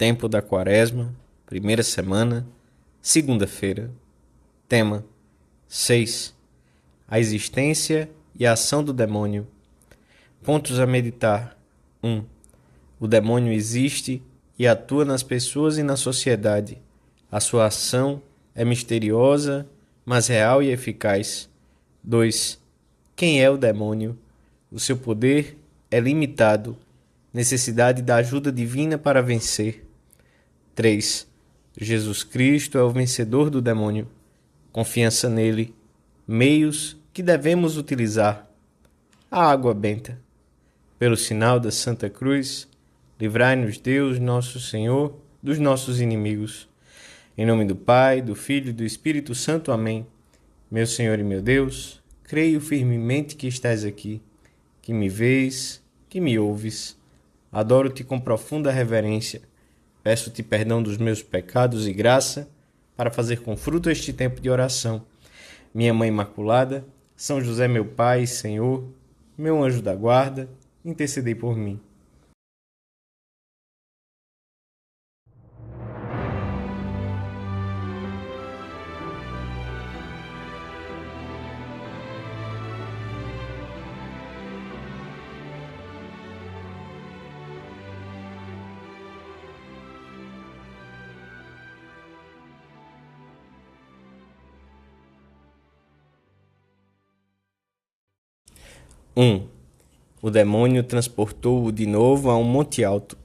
Tempo da Quaresma, primeira semana, segunda-feira. Tema 6. A existência e a ação do demônio. Pontos a meditar. 1. O demônio existe e atua nas pessoas e na sociedade. A sua ação é misteriosa, mas real e eficaz. 2. Quem é o demônio? O seu poder é limitado. Necessidade da ajuda divina para vencer. 3. Jesus Cristo é o vencedor do demônio. Confiança nele. Meios que devemos utilizar. A água benta. Pelo sinal da Santa Cruz, livrai-nos Deus, nosso Senhor, dos nossos inimigos. Em nome do Pai, do Filho e do Espírito Santo. Amém. Meu Senhor e meu Deus, creio firmemente que estás aqui, que me vês, que me ouves. Adoro-te com profunda reverência. Peço-te perdão dos meus pecados e graça para fazer com fruto este tempo de oração. Minha Mãe Imaculada, São José meu Pai e Senhor, meu anjo da guarda, intercedei por mim. O demônio transportou-o de novo a um monte alto.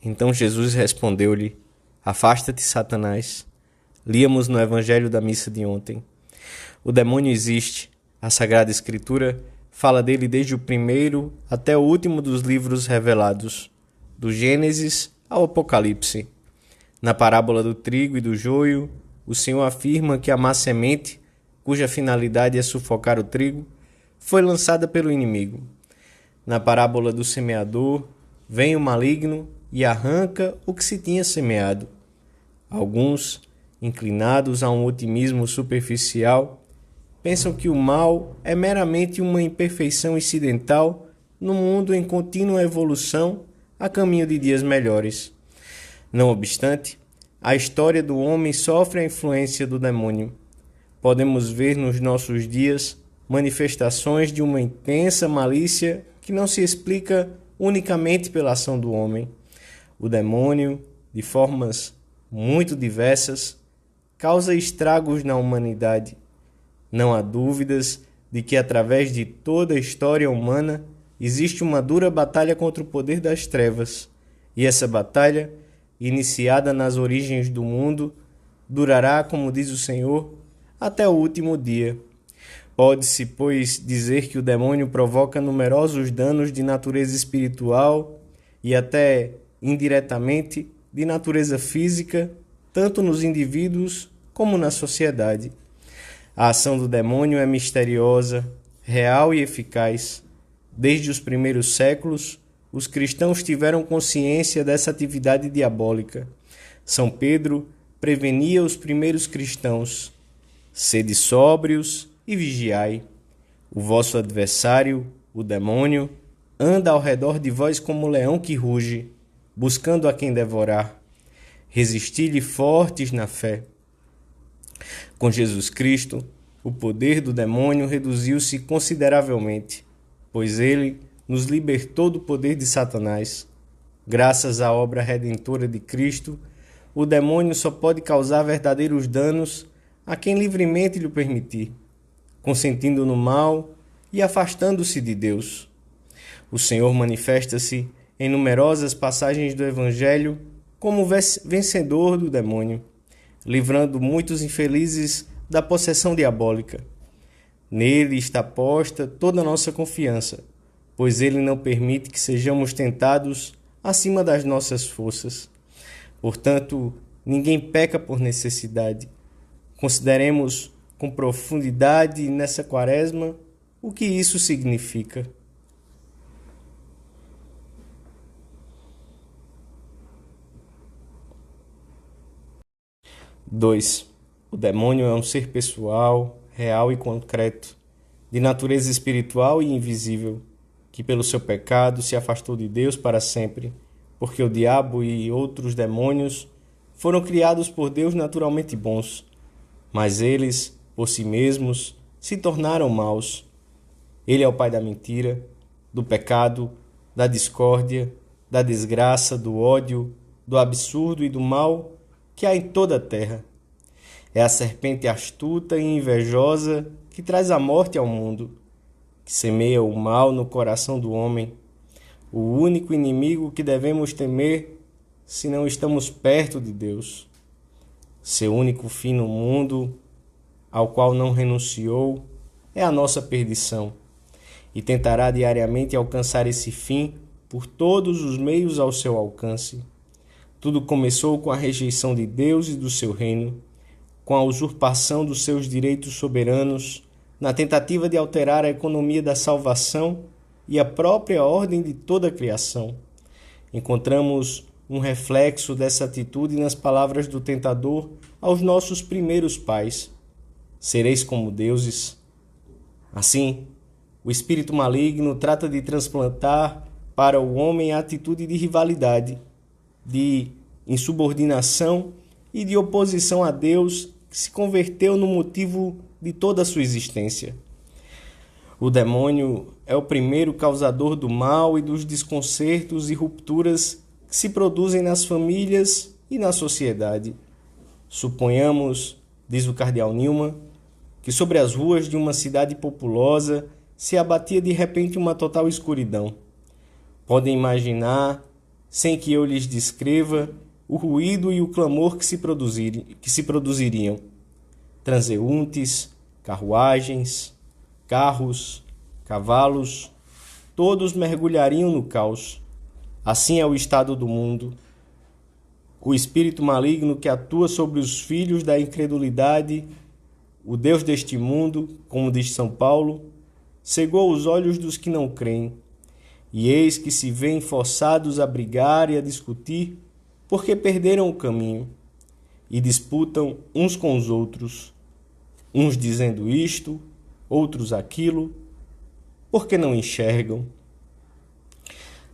Então Jesus respondeu-lhe: Afasta-te, Satanás. Líamos no Evangelho da missa de ontem. O demônio existe. A Sagrada Escritura fala dele desde o primeiro até o último dos livros revelados, do Gênesis ao Apocalipse. Na parábola do trigo e do joio, o Senhor afirma que a má semente, cuja finalidade é sufocar o trigo, foi lançada pelo inimigo. Na parábola do semeador, vem o maligno e arranca o que se tinha semeado. Alguns, inclinados a um otimismo superficial, pensam que o mal é meramente uma imperfeição incidental no mundo em contínua evolução a caminho de dias melhores. Não obstante, a história do homem sofre a influência do demônio. Podemos ver nos nossos dias manifestações de uma intensa malícia que não se explica unicamente pela ação do homem. O demônio, de formas muito diversas, causa estragos na humanidade. Não há dúvidas de que, através de toda a história humana, existe uma dura batalha contra o poder das trevas. E essa batalha, iniciada nas origens do mundo, durará, como diz o Senhor, até o último dia. Pode-se, pois, dizer que o demônio provoca numerosos danos de natureza espiritual e até, indiretamente, de natureza física, tanto nos indivíduos como na sociedade. A ação do demônio é misteriosa, real e eficaz. Desde os primeiros séculos, os cristãos tiveram consciência dessa atividade diabólica. São Pedro prevenia os primeiros cristãos: sede sóbrios e vigiai. O vosso adversário, o demônio, anda ao redor de vós como leão que ruge, buscando a quem devorar. Resisti-lhe fortes na fé. Com Jesus Cristo, o poder do demônio reduziu-se consideravelmente, pois ele nos libertou do poder de Satanás. Graças à obra redentora de Cristo, o demônio só pode causar verdadeiros danos a quem livremente lhe permitir, consentindo no mal e afastando-se de Deus. O Senhor manifesta-se em numerosas passagens do Evangelho como vencedor do demônio, livrando muitos infelizes da possessão diabólica. Nele está posta toda a nossa confiança, pois ele não permite que sejamos tentados acima das nossas forças. Portanto, ninguém peca por necessidade. Consideremos com profundidade nessa quaresma o que isso significa. O demônio é um ser pessoal, real e concreto, de natureza espiritual e invisível, que pelo seu pecado se afastou de Deus para sempre, porque o diabo e outros demônios foram criados por Deus naturalmente bons, mas eles, por si mesmos, se tornaram maus. Ele é o pai da mentira, do pecado, da discórdia, da desgraça, do ódio, do absurdo e do mal que há em toda a terra. É a serpente astuta e invejosa que traz a morte ao mundo, que semeia o mal no coração do homem, o único inimigo que devemos temer se não estamos perto de Deus. Seu único fim no mundo, ao qual não renunciou, é a nossa perdição, e tentará diariamente alcançar esse fim por todos os meios ao seu alcance. Tudo começou com a rejeição de Deus e do seu reino, com a usurpação dos seus direitos soberanos, na tentativa de alterar a economia da salvação e a própria ordem de toda a criação. Encontramos um reflexo dessa atitude nas palavras do tentador aos nossos primeiros pais: sereis como deuses. Assim, o espírito maligno trata de transplantar para o homem a atitude de rivalidade, de insubordinação e de oposição a Deus, que se converteu no motivo de toda a sua existência. O demônio é o primeiro causador do mal e dos desconcertos e rupturas que se produzem nas famílias e na sociedade. Suponhamos, diz o cardeal Newman, que sobre as ruas de uma cidade populosa se abatia de repente uma total escuridão. Podem imaginar, sem que eu lhes descreva, o ruído e o clamor que se produziriam. Transeuntes, carruagens, carros, cavalos, todos mergulhariam no caos. Assim é o estado do mundo. O espírito maligno que atua sobre os filhos da incredulidade, o Deus deste mundo, como diz São Paulo, cegou os olhos dos que não creem, e eis que se veem forçados a brigar e a discutir, porque perderam o caminho, e disputam uns com os outros, uns dizendo isto, outros aquilo, porque não enxergam.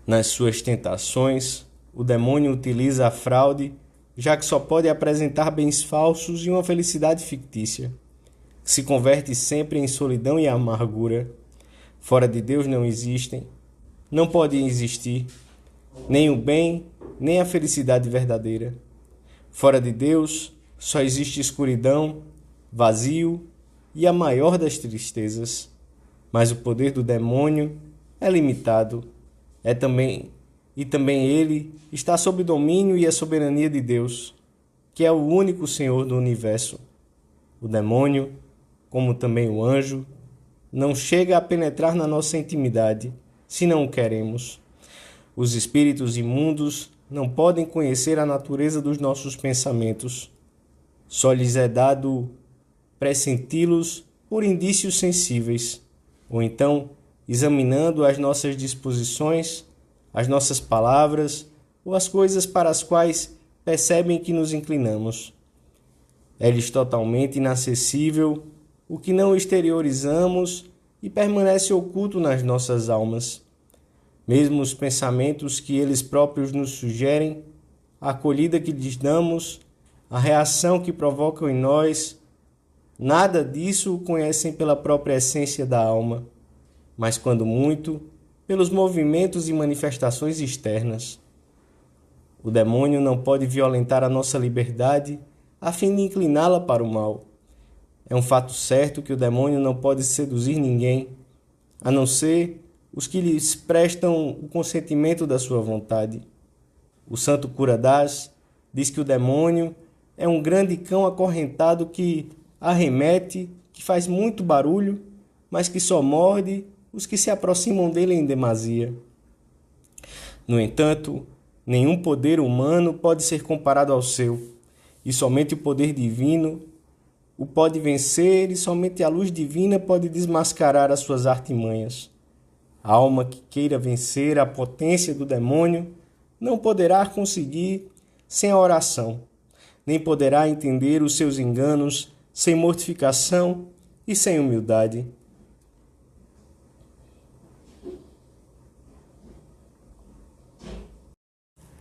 Nas suas tentações, o demônio utiliza a fraude, já que só pode apresentar bens falsos e uma felicidade fictícia, que se converte sempre em solidão e amargura. Fora de Deus não existem, não podem existir, nem o bem, nem a felicidade verdadeira. Fora de Deus só existe escuridão, vazio e a maior das tristezas. Mas o poder do demônio é limitado. Também ele está sob o domínio e a soberania de Deus, que é o único Senhor do universo. O demônio, como também o anjo, não chega a penetrar na nossa intimidade, se não o queremos. Os espíritos imundos não podem conhecer a natureza dos nossos pensamentos. Só lhes é dado pressenti-los por indícios sensíveis, ou então examinando as nossas disposições, as nossas palavras ou as coisas para as quais percebem que nos inclinamos. É-lhes totalmente inacessível o que não exteriorizamos e permanece oculto nas nossas almas. Mesmo os pensamentos que eles próprios nos sugerem, a acolhida que lhes damos, a reação que provocam em nós, nada disso o conhecem pela própria essência da alma, mas quando muito, pelos movimentos e manifestações externas. O demônio não pode violentar a nossa liberdade a fim de incliná-la para o mal. É um fato certo que o demônio não pode seduzir ninguém, a não ser os que lhes prestam o consentimento da sua vontade. O santo cura das diz que o demônio é um grande cão acorrentado que arremete, que faz muito barulho, mas que só morde os que se aproximam dele em demasia. No entanto, nenhum poder humano pode ser comparado ao seu, e somente o poder divino o pode vencer, e somente a luz divina pode desmascarar as suas artimanhas. A alma que queira vencer a potência do demônio não poderá conseguir sem a oração, nem poderá entender os seus enganos sem mortificação e sem humildade.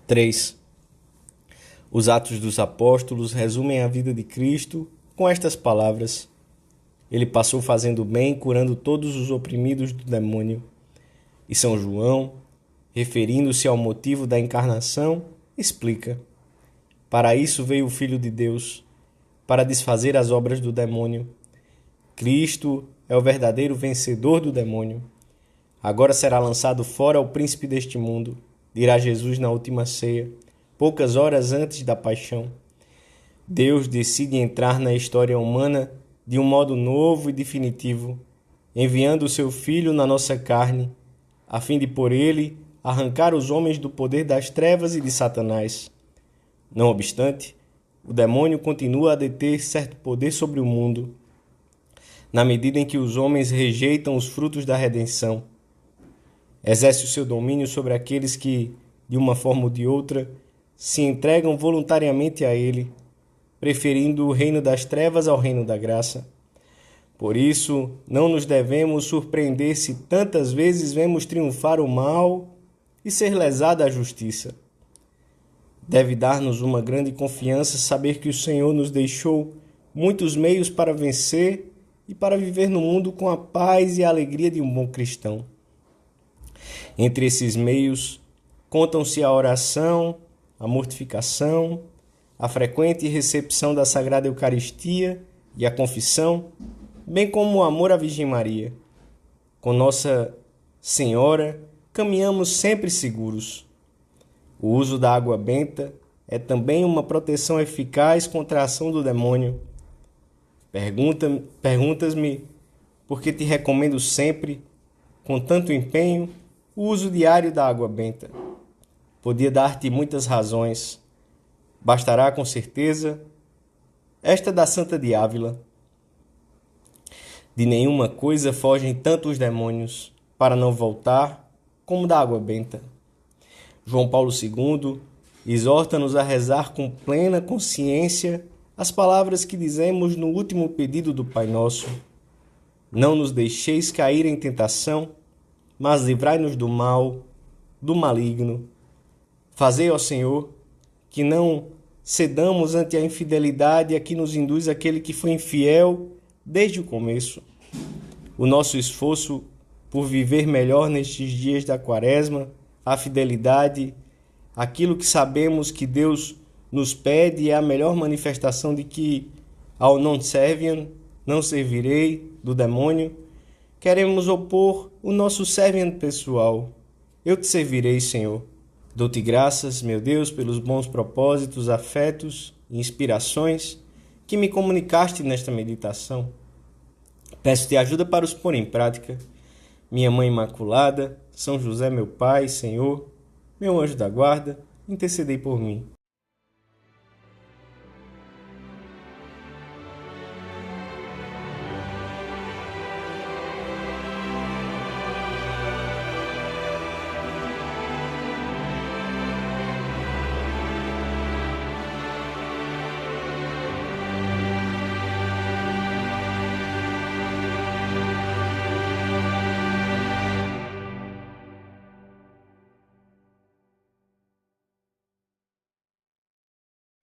3. Os Atos dos Apóstolos resumem a vida de Cristo com estas palavras: Ele passou fazendo bem, curando todos os oprimidos do demônio. E São João, referindo-se ao motivo da encarnação, explica: Para isso veio o Filho de Deus, para desfazer as obras do demônio. Cristo é o verdadeiro vencedor do demônio. Agora será lançado fora o príncipe deste mundo, dirá Jesus na última ceia, poucas horas antes da paixão. Deus decide entrar na história humana de um modo novo e definitivo, enviando o seu Filho na nossa carne, a fim de por ele arrancar os homens do poder das trevas e de Satanás. Não obstante, o demônio continua a deter certo poder sobre o mundo, na medida em que os homens rejeitam os frutos da redenção. Exerce o seu domínio sobre aqueles que, de uma forma ou de outra, se entregam voluntariamente a ele, preferindo o reino das trevas ao reino da graça. Por isso, não nos devemos surpreender se tantas vezes vemos triunfar o mal e ser lesada a justiça. Deve dar-nos uma grande confiança saber que o Senhor nos deixou muitos meios para vencer e para viver no mundo com a paz e a alegria de um bom cristão. Entre esses meios, contam-se a oração, a mortificação, a frequente recepção da Sagrada Eucaristia e a confissão, bem como o amor à Virgem Maria. Com Nossa Senhora, caminhamos sempre seguros. O uso da água benta é também uma proteção eficaz contra a ação do demônio. Perguntas-me por que te recomendo sempre, com tanto empenho, o uso diário da água benta. Podia dar-te muitas razões. Bastará, com certeza, esta da Santa de Ávila. De nenhuma coisa fogem tanto os demônios, para não voltar, como da água benta. João Paulo II exorta-nos a rezar com plena consciência as palavras que dizemos no último pedido do Pai Nosso. Não nos deixeis cair em tentação, mas livrai-nos do mal, do maligno. Fazei, ó Senhor, que não cedamos ante a infidelidade a que nos induz aquele que foi infiel desde o começo. O nosso esforço por viver melhor nestes dias da Quaresma, a fidelidade, aquilo que sabemos que Deus nos pede é a melhor manifestação de que, ao non serviam, não servirei, do demônio, queremos opor o nosso serviam pessoal. Eu te servirei, Senhor. Dou-te graças, meu Deus, pelos bons propósitos, afetos e inspirações que me comunicaste nesta meditação. Peço-te ajuda para os pôr em prática. Minha Mãe Imaculada, São José, meu Pai, Senhor, meu anjo da guarda, intercedei por mim.